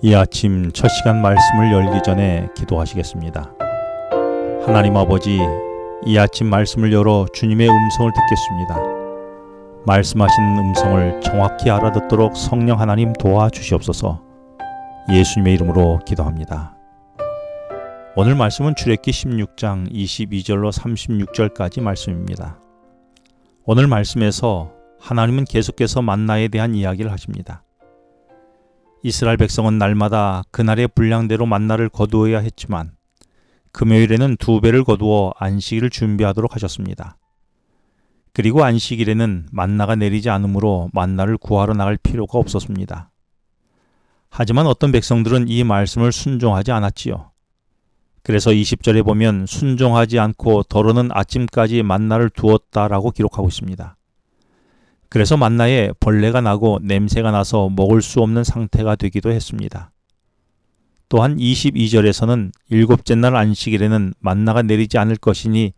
이 아침 첫 시간 말씀을 열기 전에 기도하시겠습니다. 하나님 아버지, 이 아침 말씀을 열어 주님의 음성을 듣겠습니다. 말씀하신 음성을 정확히 알아듣도록 성령 하나님 도와주시옵소서. 예수님의 이름으로 기도합니다. 오늘 말씀은 출애굽기 16장 22절로 36절까지 말씀입니다. 오늘 말씀에서 하나님은 계속해서 만나에 대한 이야기를 하십니다. 이스라엘 백성은 날마다 그날의 분량대로 만나를 거두어야 했지만 금요일에는 2배를 거두어 안식일을 준비하도록 하셨습니다. 그리고 안식일에는 만나가 내리지 않으므로 만나를 구하러 나갈 필요가 없었습니다. 하지만 어떤 백성들은 이 말씀을 순종하지 않았지요. 그래서 20절에 보면 순종하지 않고 더러는 아침까지 만나를 두었다라고 기록하고 있습니다. 그래서 만나에 벌레가 나고 냄새가 나서 먹을 수 없는 상태가 되기도 했습니다. 또한 22절에서는 7째 날 안식일에는 만나가 내리지 않을 것이니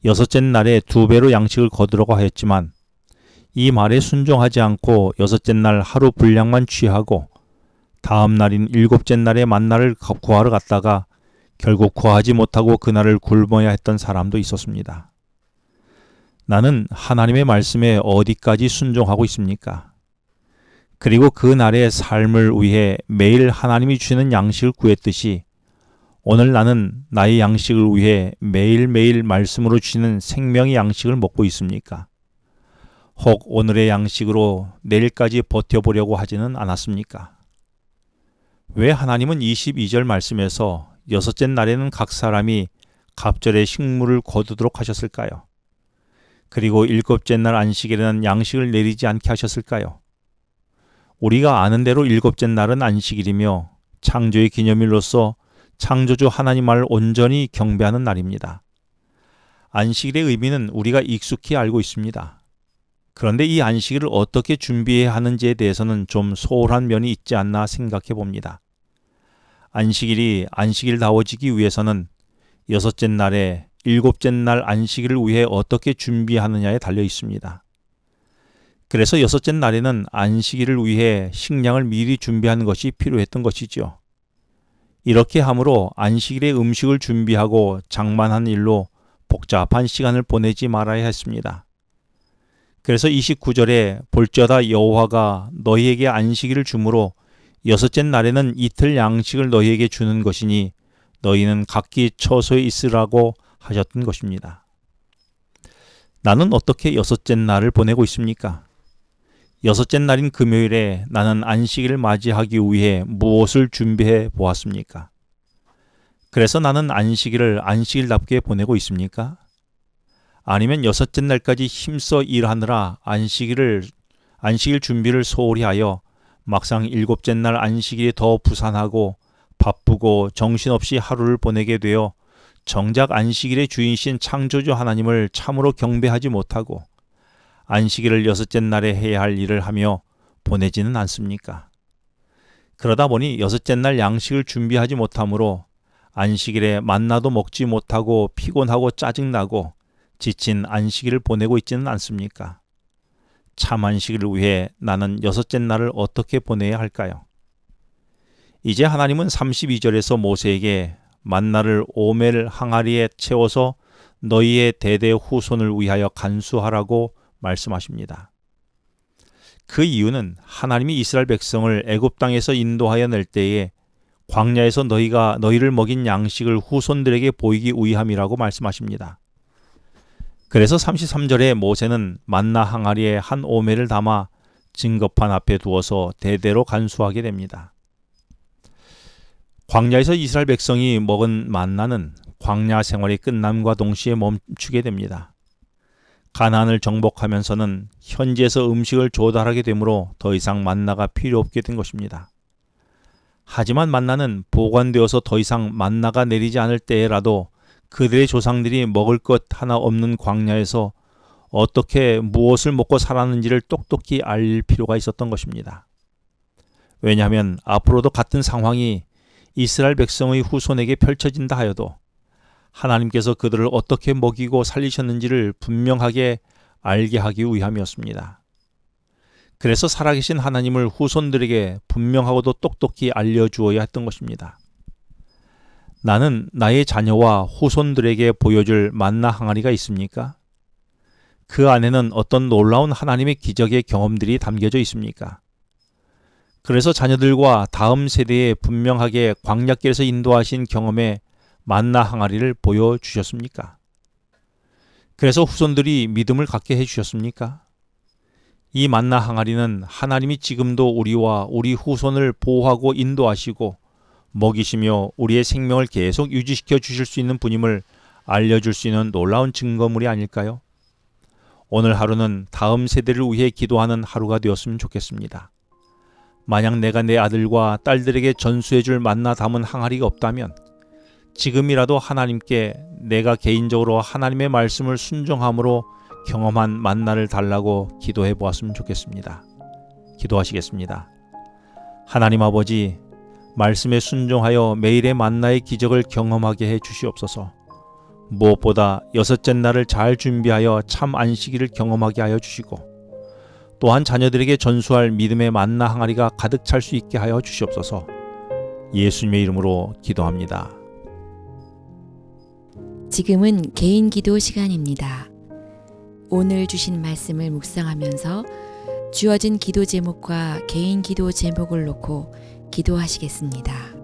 6째 날에 2배로 양식을 거두라고 하였지만 이 말에 순종하지 않고 6째 날 하루 분량만 취하고 다음 날인 7째 날에 만나를 구하러 갔다가 결국 구하지 못하고 그날을 굶어야 했던 사람도 있었습니다. 나는 하나님의 말씀에 어디까지 순종하고 있습니까? 그리고 그 날의 삶을 위해 매일 하나님이 주시는 양식을 구했듯이 오늘 나는 나의 양식을 위해 매일매일 말씀으로 주시는 생명의 양식을 먹고 있습니까? 혹 오늘의 양식으로 내일까지 버텨보려고 하지는 않았습니까? 왜 하나님은 22절 말씀에서 6째 날에는 각 사람이 갑절의 식물을 거두도록 하셨을까요? 그리고 7째 날 안식일에는 양식을 내리지 않게 하셨을까요? 우리가 아는 대로 7째 날은 안식일이며 창조의 기념일로서 창조주 하나님을 온전히 경배하는 날입니다. 안식일의 의미는 우리가 익숙히 알고 있습니다. 그런데 이 안식일을 어떻게 준비해야 하는지에 대해서는 좀 소홀한 면이 있지 않나 생각해 봅니다. 안식일이 안식일다워지기 위해서는 6째 날에 7째 날 안식일을 위해 어떻게 준비하느냐에 달려 있습니다. 그래서 6째 날에는 안식일을 위해 식량을 미리 준비하는 것이 필요했던 것이죠. 이렇게 함으로 안식일에 음식을 준비하고 장만한 일로 복잡한 시간을 보내지 말아야 했습니다. 그래서 29절에 볼지어다 여호와가 너희에게 안식일을 주므로 6째 날에는 이틀 양식을 너희에게 주는 것이니 너희는 각기 처소에 있으라고 하셨던 것입니다. 나는 어떻게 6째 날을 보내고 있습니까? 6째 날인 금요일에 나는 안식일을 맞이하기 위해 무엇을 준비해 보았습니까? 그래서 나는 안식일을 안식일답게 보내고 있습니까? 아니면 6째 날까지 힘써 일하느라 안식일 준비를 소홀히 하여 막상 7째 날 안식일이 더 부산하고 바쁘고 정신없이 하루를 보내게 되어 정작 안식일의 주인이신 창조주 하나님을 참으로 경배하지 못하고 안식일을 6째 날에 해야 할 일을 하며 보내지는 않습니까? 그러다 보니 6째 날 양식을 준비하지 못하므로 안식일에 만나도 먹지 못하고 피곤하고 짜증나고 지친 안식일을 보내고 있지는 않습니까? 참 안식일을 위해 나는 6째 날을 어떻게 보내야 할까요? 이제 하나님은 32절에서 모세에게 만나를 오멜 항아리에 채워서 너희의 대대 후손을 위하여 간수하라고 말씀하십니다. 그 이유는 하나님이 이스라엘 백성을 애굽 땅에서 인도하여 낼 때에 광야에서 너희를 먹인 양식을 후손들에게 보이기 위함이라고 말씀하십니다. 그래서 33절에 모세는 만나 항아리에 한 오멜을 담아 증거판 앞에 두어서 대대로 간수하게 됩니다. 광야에서 이스라엘 백성이 먹은 만나는 광야 생활이 끝남과 동시에 멈추게 됩니다. 가나안을 정복하면서는 현지에서 음식을 조달하게 되므로 더 이상 만나가 필요 없게 된 것입니다. 하지만 만나는 보관되어서 더 이상 만나가 내리지 않을 때라도 그들의 조상들이 먹을 것 하나 없는 광야에서 어떻게 무엇을 먹고 살았는지를 똑똑히 알 필요가 있었던 것입니다. 왜냐하면 앞으로도 같은 상황이 이스라엘 백성의 후손에게 펼쳐진다 하여도 하나님께서 그들을 어떻게 먹이고 살리셨는지를 분명하게 알게 하기 위함이었습니다. 그래서 살아계신 하나님을 후손들에게 분명하고도 똑똑히 알려주어야 했던 것입니다. 나는 나의 자녀와 후손들에게 보여줄 만나 항아리가 있습니까? 그 안에는 어떤 놀라운 하나님의 기적의 경험들이 담겨져 있습니까? 그래서 자녀들과 다음 세대에 분명하게 광야길에서 인도하신 경험의 만나 항아리를 보여주셨습니까? 그래서 후손들이 믿음을 갖게 해주셨습니까? 이 만나 항아리는 하나님이 지금도 우리와 우리 후손을 보호하고 인도하시고 먹이시며 우리의 생명을 계속 유지시켜 주실 수 있는 분임을 알려줄 수 있는 놀라운 증거물이 아닐까요? 오늘 하루는 다음 세대를 위해 기도하는 하루가 되었으면 좋겠습니다. 만약 내가 내 아들과 딸들에게 전수해줄 만나 담은 항아리가 없다면 지금이라도 하나님께 내가 개인적으로 하나님의 말씀을 순종함으로 경험한 만나를 달라고 기도해 보았으면 좋겠습니다. 기도하시겠습니다. 하나님 아버지, 말씀에 순종하여 매일의 만나의 기적을 경험하게 해 주시옵소서. 무엇보다 여섯째 날을 잘 준비하여 참 안식일을 경험하게 하여 주시고 또한 자녀들에게 전수할 믿음의 만나 항아리가 가득 찰 수 있게 하여 주시옵소서. 예수님의 이름으로 기도합니다. 지금은 개인 기도 시간입니다. 오늘 주신 말씀을 묵상하면서 주어진 기도 제목과 개인 기도 제목을 놓고 기도하시겠습니다.